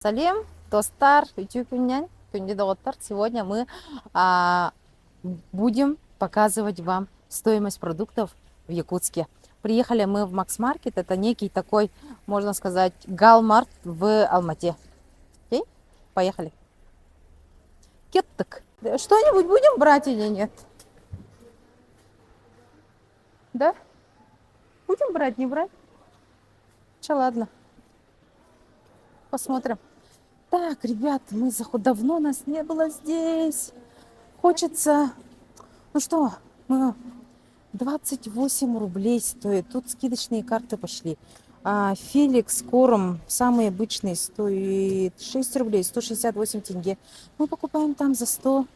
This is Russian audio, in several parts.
Салем, достар, доктор. Сегодня мы будем показывать вам стоимость продуктов в Якутске. Приехали мы в Макс Маркет. Это некий такой, можно сказать, Галмарт в Алмате. Окей? Поехали. Кеттек. Что-нибудь будем брать или нет? Да? Будем брать, не брать? Че, ладно. Посмотрим. Так, ребят, давно нас не было здесь. Хочется... Ну что, мы 28 рублей стоит. Тут скидочные карты пошли. Феликс Корм, самый обычный, стоит 6 рублей, 168 тенге. Мы покупаем там за 190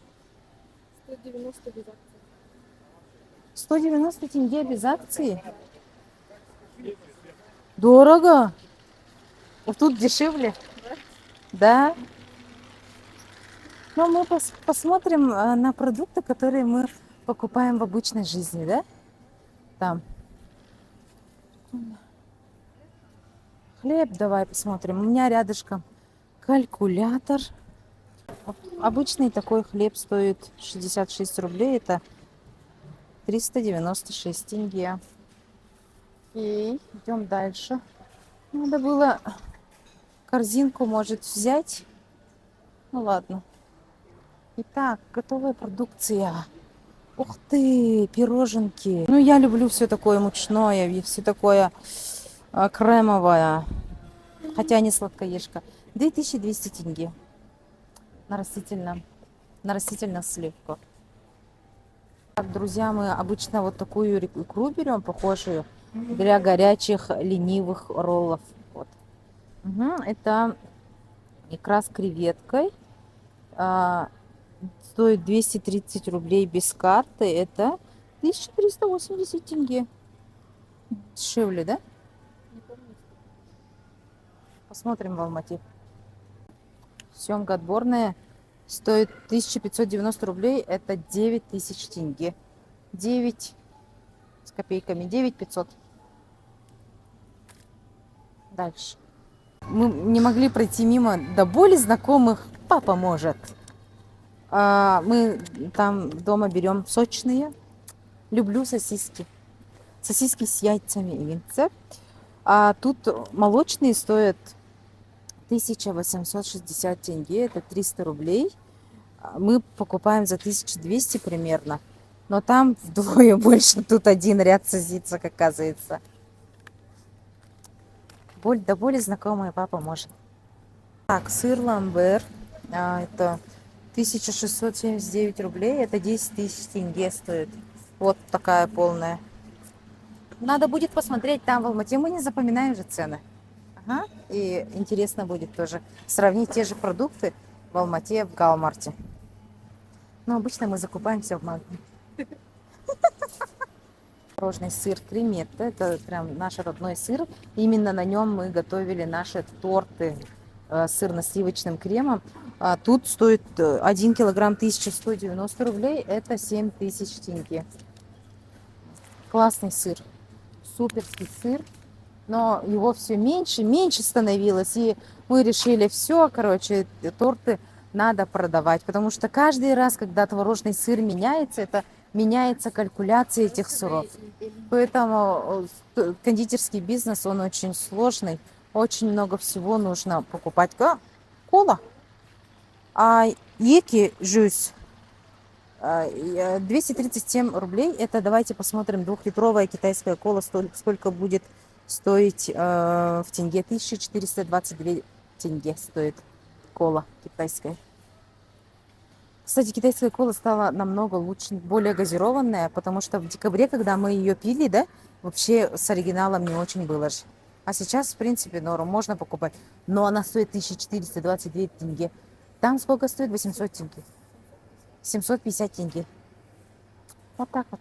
без акции. 190 тенге без акции. Дорого. Вот тут дешевле. Да. Но мы посмотрим на продукты, которые мы покупаем в обычной жизни, да? Там. Хлеб давай посмотрим. У меня рядышком калькулятор. Обычный такой хлеб стоит 66 рублей. Это 396 тенге. И идем дальше. Надо было корзинку, может, взять. Ну ладно. Итак, готовая продукция. Ух ты, пироженки. Ну, я люблю все такое мучное, и все такое кремовое. Хотя не сладкоежка. 2200 тенге на растительном сливку. Так, друзья, мы обычно вот такую икру берем, похожую, для горячих ленивых роллов. Вот. Это икра с креветкой. Стоит 230 рублей без карты. Это 1380 тенге. Дешевле, да? Не помню. Посмотрим в Алмате. Семга отборная стоит 1590 рублей. Это 9000 тенге. 9 с копейками. 9500. Дальше. Мы не могли пройти мимо до боли знакомых. Папа может. Мы там дома берем сочные. Люблю сосиски. Сосиски с яйцами и винце. А тут молочные стоят 1860 тенге. Это 300 рублей. Мы покупаем за 1200 примерно. Но там вдвое больше. Тут один ряд сосисок, оказывается. Боль до боли знакомая, папа может. Так, сыр ламбер. Это 1679 рублей. Это 10 тысяч тенге стоит. Вот такая полная. Надо будет посмотреть там в Алмате. Мы не запоминаем же цены. Ага. И интересно будет тоже сравнить те же продукты в Алмате, в Галмарте. Но обычно мы закупаемся в Магне. Творожный сыр Креметта. Это прям наш родной сыр. Именно на нем мы готовили наши торты сырно-сливочным кремом. Тут стоит 1 килограмм 1190 рублей. Это 7000 тенге. Классный сыр. Суперский сыр. Но его все меньше становилось. И мы решили, все, короче, торты надо продавать. Потому что каждый раз, когда творожный сыр меняется, это меняется калькуляция этих сыров. Поэтому кондитерский бизнес, он очень сложный. Очень много всего нужно покупать. Кола. А еки жюс 237 рублей. Это давайте посмотрим. 2-литровая китайская кола. Сколько будет стоить в тенге? 1422 тенге стоит кола китайская. Кстати, китайская кола стала намного лучше, более газированная, потому что в декабре, когда мы ее пили, да, вообще с оригиналом не очень было же. А сейчас, в принципе, норм, можно покупать. Но она стоит 1422 тенге. Там сколько стоит? 800 тенге. 750 тенге. Вот так вот.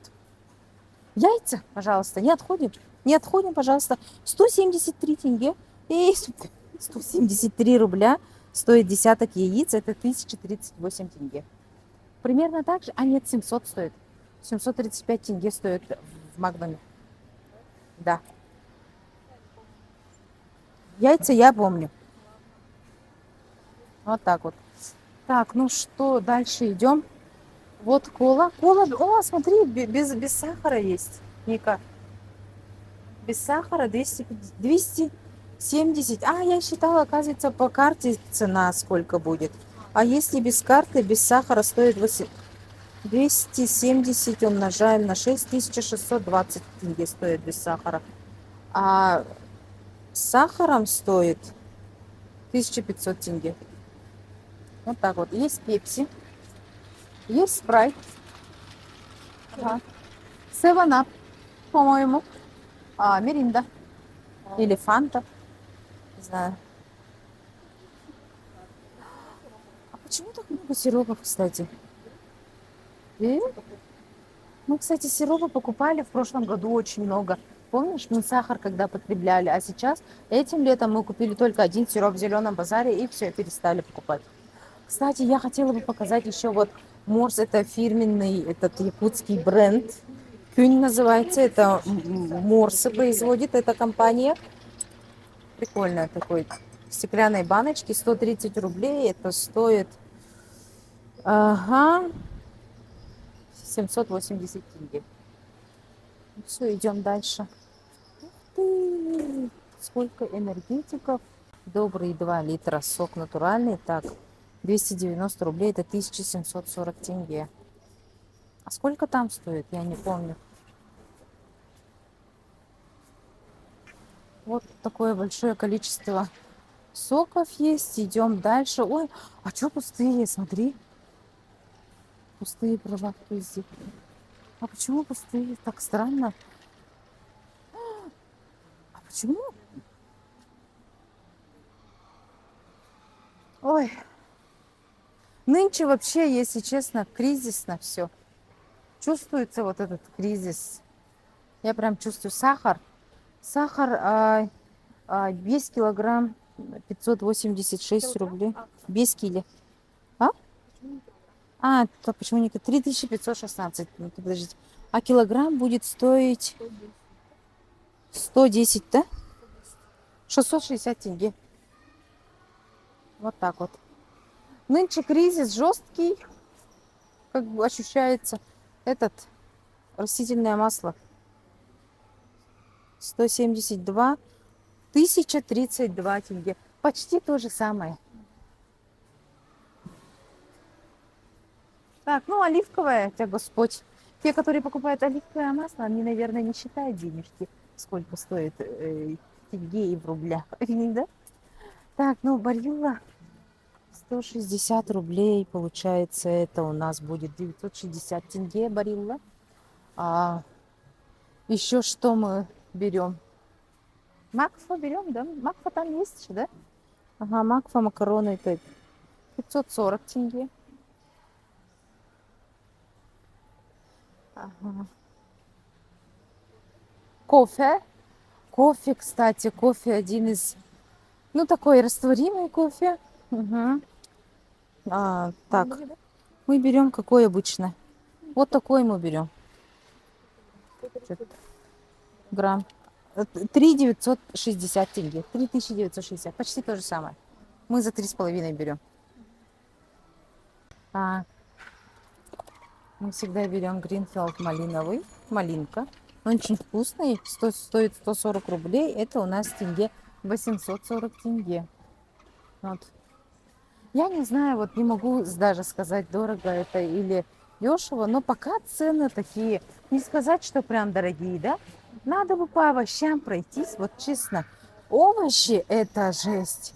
Яйца, пожалуйста, не отходим. Не отходим, пожалуйста. 173 тенге. И 173 рубля стоит десяток яиц. Это 1038 тенге. Примерно так же. А нет, 700 стоит. 735 тенге стоит в Магнуме. Да. Яйца я помню. Вот так вот. Так, ну что, дальше идем. Вот кола. Кола, о, смотри, без сахара есть. Ника, без сахара 270. А, я считала, оказывается, по карте цена сколько будет. А если без карты, без сахара стоит 270 умножаем на 6, 1620 тенге стоит без сахара. А с сахаром стоит 1500 тенге. Вот так вот. Есть пепси, есть спрайт, ага. 7 по-моему, Миринда или Фанта, не знаю. А почему так много сиропов, кстати? И мы, кстати, сиропы покупали в прошлом году очень много. Помнишь, мы сахар когда потребляли, а сейчас этим летом мы купили только один сироп в зеленом базаре и все, перестали покупать. Кстати, я хотела бы показать еще вот Морс, это фирменный, этот якутский бренд. Кюнь называется, это Морсы производит эта компания. Прикольная такой в стеклянной баночке, 130 рублей, это стоит, ага, 780 тенге. Все, идем дальше. Ух ты, сколько энергетиков. Добрые 2 литра сок натуральный. Так, 290 рублей, это 1740 тенге. А сколько там стоит, я не помню. Вот такое большое количество соков есть. Идем дальше. Ой, а что пустые? Смотри. Пустые прилавки здесь. А почему пустые? Так странно. А почему? Ой, нынче вообще, если честно, кризисно все. Чувствуется вот этот кризис. Я прям чувствую сахар. Сахар весь килограмм 586 рублей. Без кило. А? А, то почему не 3516? Ну, подождите. А килограмм будет стоить 110, да? 660 тенге. Вот так вот. Нынче кризис жесткий, как бы ощущается. Этот растительное масло 172, 1032 тенге. Почти то же самое. Так, ну оливковое, тебя Господь. Те, которые покупают оливковое масло, они, наверное, не считают денежки, сколько стоит тенге и в рублях. Да? Так, ну Барилла 160 рублей, получается, это у нас будет 960 тенге Барилла. А еще что мы берем? Макфа берем, да? Макфа там есть еще, да? Ага, Макфа макароны это 540 тенге. Ага. Кофе. Кофе, кстати, кофе один из, ну, такой растворимый кофе. Угу. Так, мы берем какой обычно? Вот такой мы берем. Грамм. 3 960 тенге. 3960. Почти то же самое. Мы за 3,5 берем. Мы всегда берем Гринфилд малиновый. Малинка. Он очень вкусный. Стоит 140 рублей. Это у нас тенге 840 тенге. Вот. Я не знаю, вот не могу даже сказать, дорого это или дешево, но пока цены такие. Не сказать, что прям дорогие, да? Надо бы по овощам пройтись, вот честно. Овощи это жесть.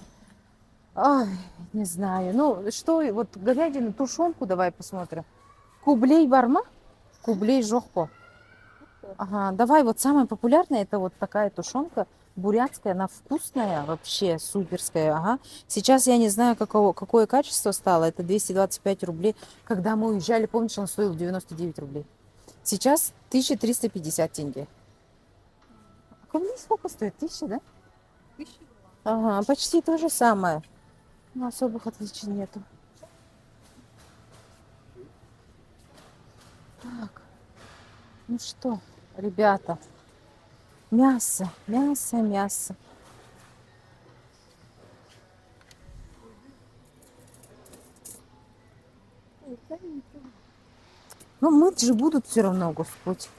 Ай, не знаю. Ну, что, вот говядину, тушенку давай посмотрим. Кублей барма? Кублей жохпо. Ага, давай вот самая популярная, это вот такая тушенка бурятская, она вкусная, вообще суперская, ага. Сейчас я не знаю, какое качество стало, это 225 рублей. Когда мы уезжали, помнишь, он стоил 99 рублей. Сейчас 1350 тенге. А кублей сколько стоит? 1000, да? 1000. Ага, почти то же самое. Но особых отличий нету. Так, ну что, ребята, мясо, мясо, мясо. Ну, мыть же будут все равно, Господь.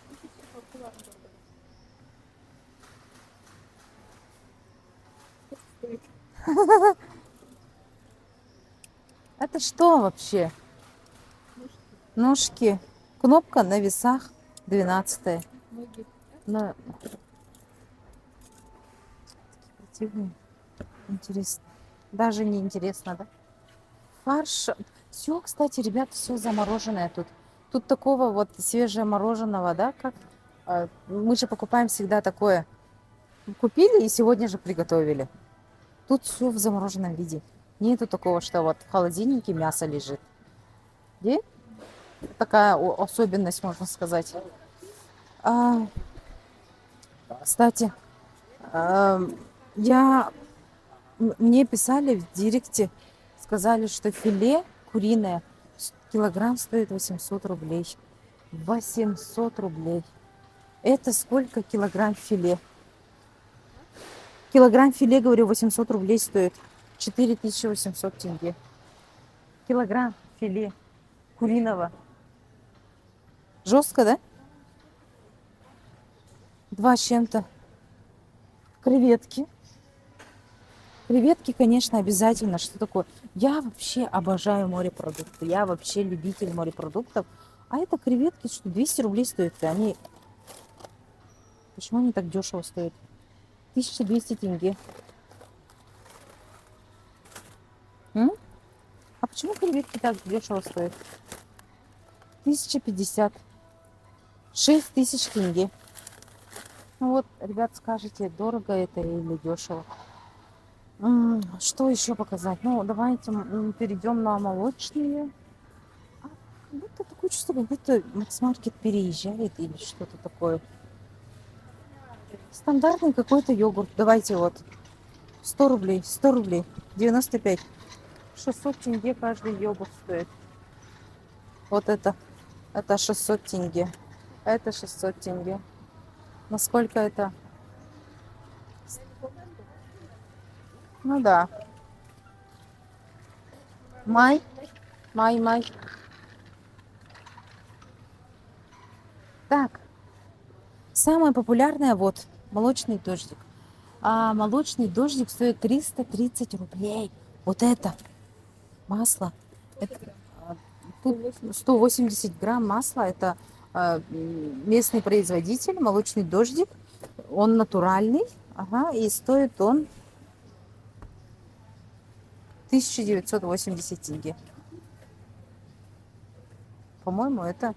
Это что вообще? Ножки. Кнопка на весах 12. На... Противный. Интересно. Даже не интересно, да? Фарш. Все, кстати, ребят, все замороженное тут. Тут такого вот свежего мороженого, да, как мы же покупаем всегда такое. Купили и сегодня же приготовили. Тут все в замороженном виде. Нету такого, что вот в холодильнике мясо лежит. И такая особенность, можно сказать. А, кстати, а, я мне писали в директе, сказали, что филе куриное килограмм стоит 800 рублей. 800 рублей. Это сколько килограмм филе? Килограмм филе, говорю, 800 рублей стоит. 4800 тенге. Килограмм филе куриного. Жестко, да? Два с чем-то. Креветки. Креветки, конечно, обязательно. Что такое? Я вообще обожаю морепродукты. Я вообще любитель морепродуктов. А это креветки, что 200 рублей стоят. И они... Почему они так дешево стоят? 1200 тенге. М? А почему креветки так дешево стоят? 1050. 6000 тенге. Ну вот, ребят, скажите, дорого это или дешево? Что еще показать? Ну, давайте перейдем на молочные. Как будто такое чувство, как будто Максмаркет переезжает или что-то такое. Стандартный какой-то йогурт. Давайте вот. 100 рублей, 100 рублей, 95. 600 тенге каждый йогурт стоит. Вот это 600 тенге. Это 600 тенге. Насколько это? Ну да. Май, май. Так, самое популярное вот молочный дождик. А молочный дождик стоит 330 рублей. Вот это масло. Это, тут 180 грамм масла. Это местный производитель, молочный дождик. Он натуральный. Ага, и стоит он 1980 тенге. По-моему, это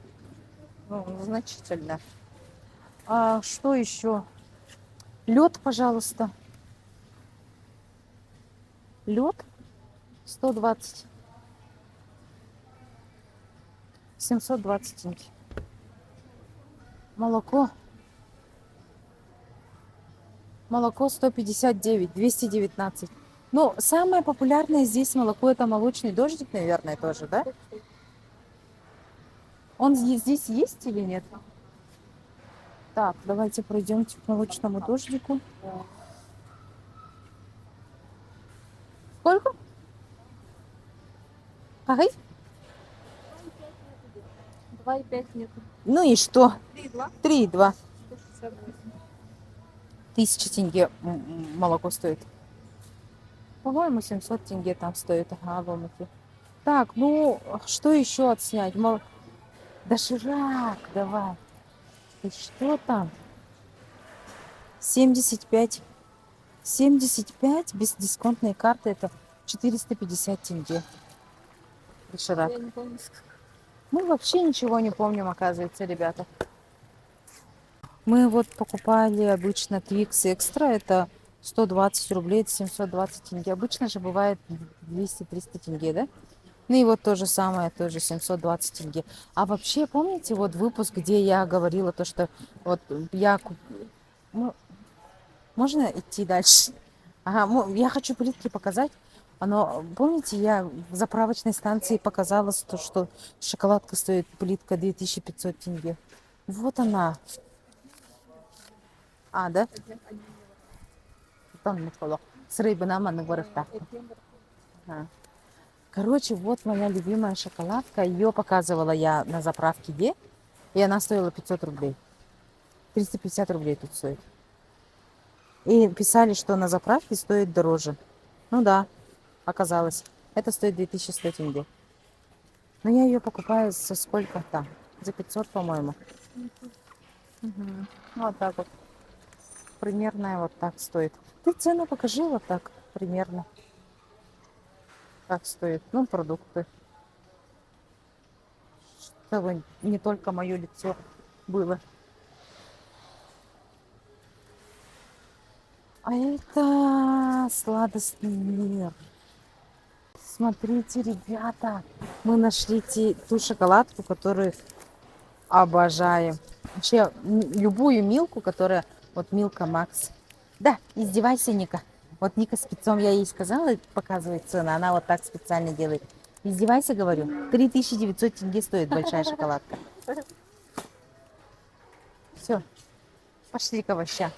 значительно. А что еще? Лед, пожалуйста. Лед 120. 720 тенге. Молоко. Молоко 159, 219. Ну, самое популярное здесь молоко это молочный дождик, наверное, тоже, да? Он здесь есть или нет? Так, давайте пройдемте к молочному дождику. Сколько? Ага. 2,5 нету. Ну и что? 3,2. 3,2. 168. 1000 тенге молоко стоит. По-моему, 700 тенге там стоит. Ага, в Алмате. Так, ну, что еще отснять? Доширак, давай. И что там? 75. 75 без дисконтной карты это 450 тенге. Доширак. Я не помню, сколько. Мы вообще ничего не помним, оказывается, ребята. Мы вот покупали обычно Twix Extra, это 120 рублей, это 720 тенге. Обычно же бывает 200-300 тенге, да? Ну и вот то же самое, тоже 720 тенге. А вообще, помните вот выпуск, где я говорила то, что вот ну, можно идти дальше? Ага, я хочу плитки показать. Оно, помните, я в заправочной станции показала, что шоколадка стоит плитка 2500 тенге. Вот она. А, да? Там не было. С рыбы нам она говорит так. Ага. Короче, вот моя любимая шоколадка. Ее показывала я на заправке Е. И она стоила 500 рублей. 350 рублей тут стоит. И писали, что на заправке стоит дороже. Ну да, оказалось. Это стоит 2100 тенге. Но я ее покупаю за сколько там? За 500, по-моему. Мгм. Вот так вот. Примерно вот так стоит. Ты цену покажи вот так примерно. Как стоит. Ну, продукты. Чтобы не только мое лицо было. А это сладостный мир. Смотрите, ребята, мы нашли ту шоколадку, которую обожаем. Вообще, любую Милку, которая... Вот Милка Макс. Да, издевайся, Ника. Вот Ника спецом, я ей сказала, показывает цены, она вот так специально делает. Издевайся, говорю. 3900 тенге стоит большая шоколадка. Все, пошли к овощам.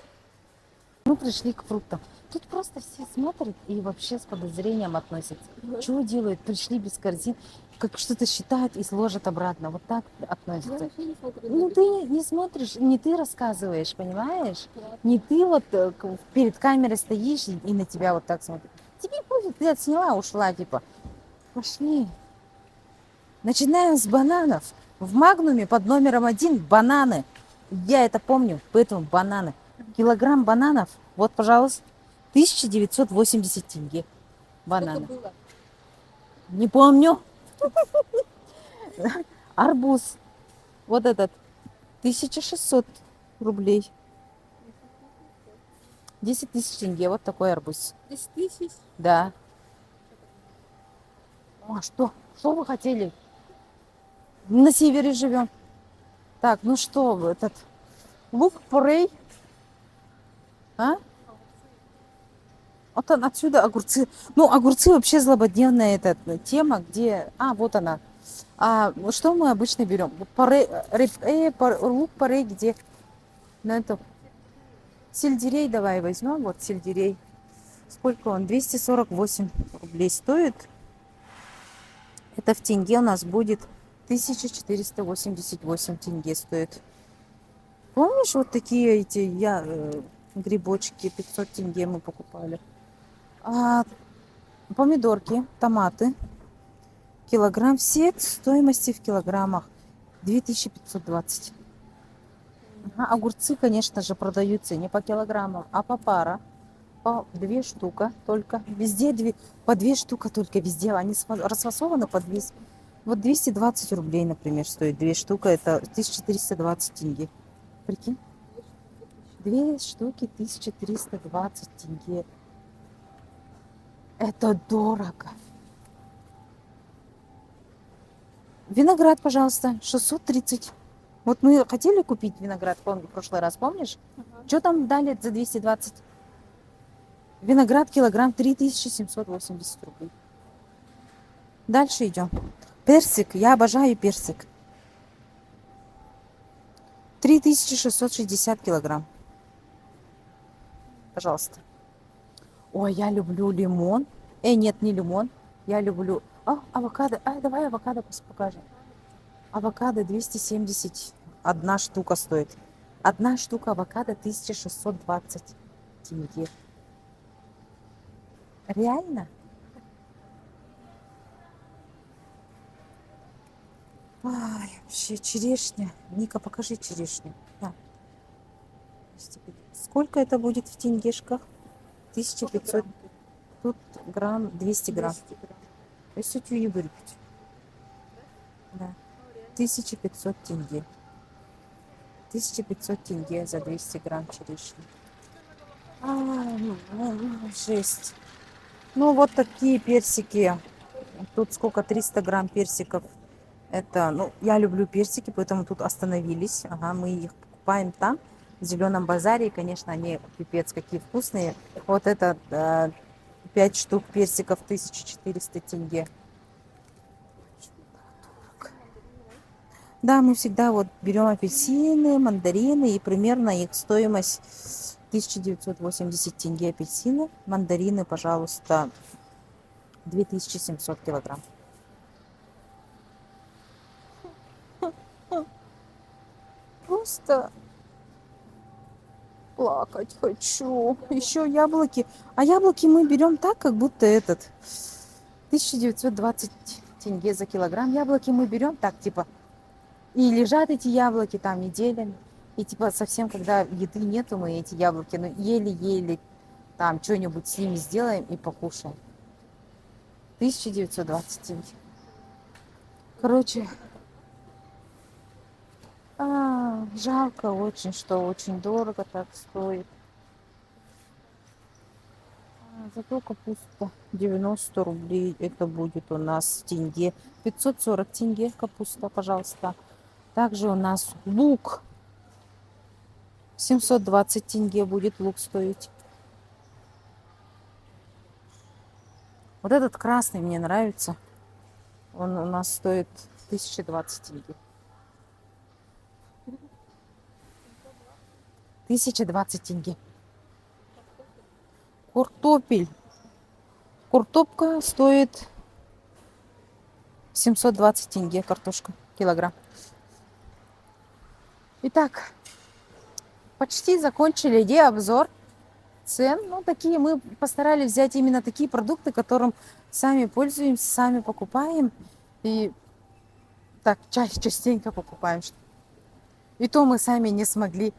Мы пришли к фруктам. Тут просто все смотрят и вообще с подозрением относятся. Чего делают? Пришли без корзин, как что-то считают и сложат обратно. Вот так Я относятся. вообще не смотрю. Ну, ты не смотришь, не ты рассказываешь, понимаешь? Да. Не ты вот перед камерой стоишь и на тебя вот так смотрят. Тебе пофиг, ты отсняла, ушла, типа. Пошли. Начинаем с бананов. В Магнуме под номером 1 бананы. Я это помню, поэтому бананы. Килограмм бананов, вот, пожалуйста, 1980 тенге. Бананы. Сколько было? Не помню. Арбуз. Вот этот. 1600 рублей. 10 тысяч тенге. Вот такой арбуз. 10 тысяч? Да. Ну, а что? Что вы хотели? На севере живем. Так, ну что, вы, этот лук порей. А? Вот отсюда огурцы. Ну, огурцы вообще злободневная эта тема, где... А, вот она. А что мы обычно берем? Лук порей где? Ну, это... Сельдерей давай возьмем. Вот сельдерей. Сколько он? 248 рублей стоит. Это в тенге у нас будет 1488 тенге стоит. Помнишь, вот такие эти грибочки 500 тенге мы покупали? А помидорки, томаты, килограмм, все стоимости в килограммах 2520. Ага, огурцы, конечно же, продаются не по килограммам, а по пара. По 2 штука только. Везде по 2 штука только везде. Они расфасованы по 200. Вот 220 рублей, например, стоит 2 штука. Это 1320 тенге. Прикинь? 2 штуки 1320 тенге. Это дорого. Виноград, пожалуйста, 630. Вот мы хотели купить виноград в прошлый раз, помнишь? Ага. Что там дали за 220? Виноград килограмм 3780 рублей. Дальше идем. Персик. Я обожаю персик. 3660 килограмм. Пожалуйста. Ой, я люблю лимон. Нет, не лимон. Я люблю... авокадо. Давай авокадо покажем. Авокадо 271 штука стоит. Одна штука авокадо 1620 тенге. Реально? Ай, вообще черешня. Ника, покажи черешню. Да. Сколько это будет в тенгешках? 1500. Тут грамм 200 грамм. 200 грамм. Если тю не вырубить. Да. 1500 тенге. 1500 тенге за 200 грамм черешни. Жесть. Ну, вот такие персики. Тут сколько? 300 грамм персиков. Это, ну, я люблю персики, поэтому тут остановились. Ага, мы их покупаем там, в Зеленом базаре. И, конечно, они пипец какие вкусные. Вот это 5 штук персиков 1400 тенге. Да, мы всегда вот берем апельсины, мандарины, и примерно их стоимость 1980 тенге апельсины. Мандарины, пожалуйста, 2700 килограмм. Просто плакать хочу. Еще яблоки. А яблоки мы берем так, как будто 1920 тенге за килограмм. Яблоки мы берем так, типа, и лежат эти яблоки там неделями. И типа совсем, когда еды нету, мы эти яблоки, ну, еле-еле там что-нибудь с ними сделаем и покушаем. 1920 тенге. Короче, жалко очень, что очень дорого так стоит. Зато капуста 90 рублей. Это будет у нас в тенге. 540 тенге капуста, пожалуйста. Также у нас лук. 720 тенге будет лук стоить. Вот этот красный мне нравится. Он у нас стоит 1020 тенге. 1020 тенге. Картофель. Картопка стоит 720 тенге. Картошка. Килограмм. Итак, почти закончили обзор цен. Ну, такие мы постарались взять именно такие продукты, которым сами пользуемся, сами покупаем. И так частенько покупаем. И то мы сами не смогли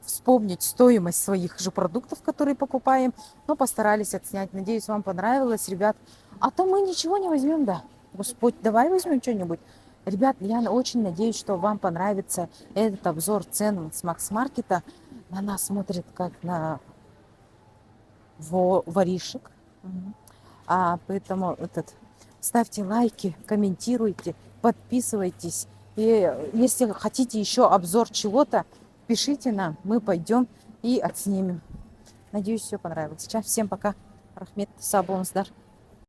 вспомнить стоимость своих же продуктов, которые покупаем, но постарались отснять. Надеюсь, вам понравилось, ребят. А то мы ничего не возьмем, да. Господь, давай возьмем что-нибудь. Ребят, я очень надеюсь, что вам понравится этот обзор цен с Макс-маркета. На нас смотрят как на воришек. Поэтому ставьте лайки, комментируйте, подписывайтесь. И если хотите еще обзор чего-то, пишите нам, мы пойдем и отснимем. Надеюсь, все понравилось. Сейчас всем пока. Рахмет, сабонсдар.